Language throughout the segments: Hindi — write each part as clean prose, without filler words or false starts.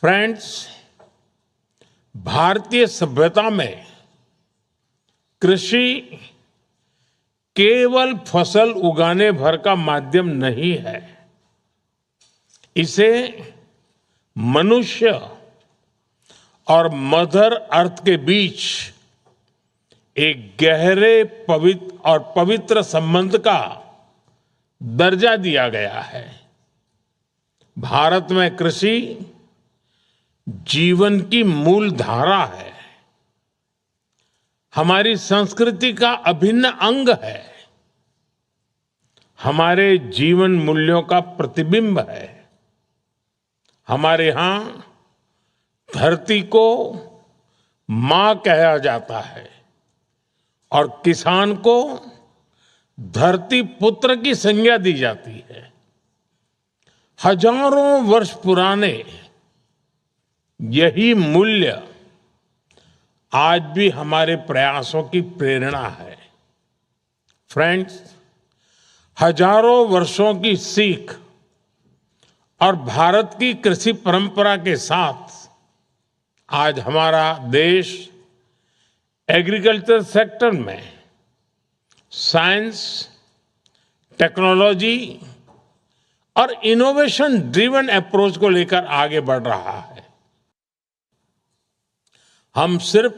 फ्रेंड्स, भारतीय सभ्यता में कृषि केवल फसल उगाने भर का माध्यम नहीं है। इसे मनुष्य और मदर अर्थ के बीच एक गहरे पवित्र संबंध का दर्जा दिया गया है। भारत में कृषि जीवन की मूल धारा है, हमारी संस्कृति का अभिन्न अंग है, हमारे जीवन मूल्यों का प्रतिबिंब है। हमारे यहां धरती को मां कहा जाता है और किसान को धरती पुत्र की संज्ञा दी जाती है। हजारों वर्ष पुराने यही मूल्य आज भी हमारे प्रयासों की प्रेरणा है। फ्रेंड्स, हजारों वर्षों की सीख और भारत की कृषि परंपरा के साथ आज हमारा देश एग्रीकल्चर सेक्टर में साइंस, टेक्नोलॉजी और इनोवेशन ड्रिवन अप्रोच को लेकर आगे बढ़ रहा है। हम सिर्फ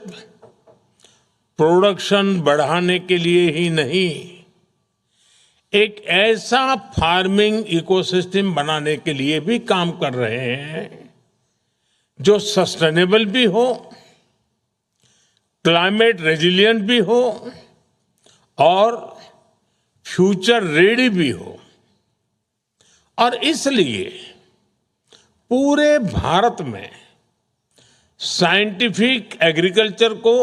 प्रोडक्शन बढ़ाने के लिए ही नहीं, एक ऐसा फार्मिंग इकोसिस्टम बनाने के लिए भी काम कर रहे हैं जो सस्टेनेबल भी हो, क्लाइमेट रेजिलिएंट भी हो और फ्यूचर रेडी भी हो। और इसलिए पूरे भारत में साइंटिफिक एग्रीकल्चर को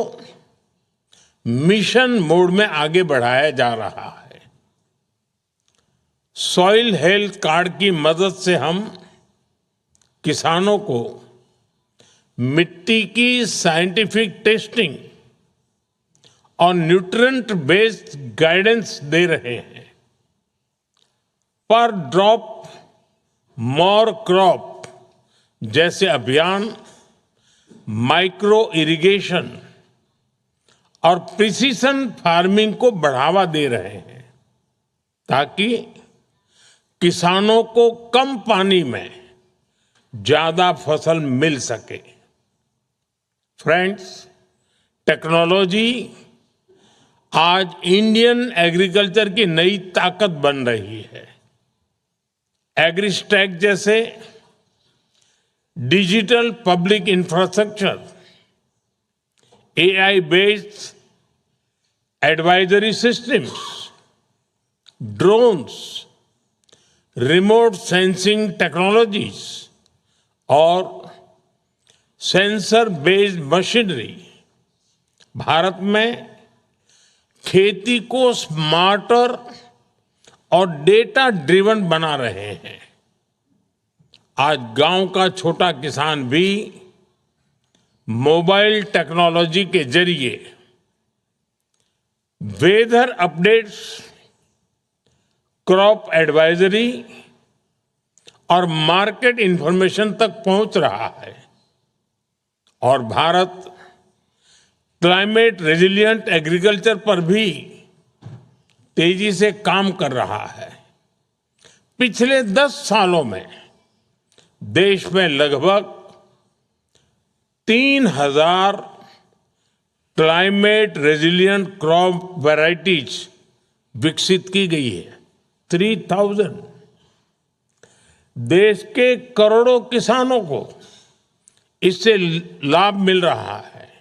मिशन मोड में आगे बढ़ाया जा रहा है। सॉइल हेल्थ कार्ड की मदद से हम किसानों को मिट्टी की साइंटिफिक टेस्टिंग और न्यूट्रिएंट बेस्ड गाइडेंस दे रहे हैं। पर ड्रॉप मोर क्रॉप जैसे अभियान माइक्रो इरिगेशन और प्रिसीजन फार्मिंग को बढ़ावा दे रहे हैं ताकि किसानों को कम पानी में ज्यादा फसल मिल सके। फ्रेंड्स, टेक्नोलॉजी आज इंडियन एग्रीकल्चर की नई ताकत बन रही है। एग्रीस्टैक जैसे digital public infrastructure, AI based advisory systems, drones, remote sensing technologies और सेंसर बेस्ड मशीनरी भारत में खेती को स्मार्टर और डेटा ड्रिवन बना रहे हैं। आज गांव का छोटा किसान भी मोबाइल टेक्नोलॉजी के जरिए वेदर अपडेट्स, क्रॉप एडवाइजरी और मार्केट इंफॉर्मेशन तक पहुंच रहा है। और भारत क्लाइमेट रेजिलिएंट एग्रीकल्चर पर भी तेजी से काम कर रहा है। पिछले 10 सालों में देश में लगभग 3000 क्लाइमेट रेजिलिएंट क्रॉप वैरायटीज विकसित की गई है। 3000। देश के करोड़ों किसानों को इससे लाभ मिल रहा है।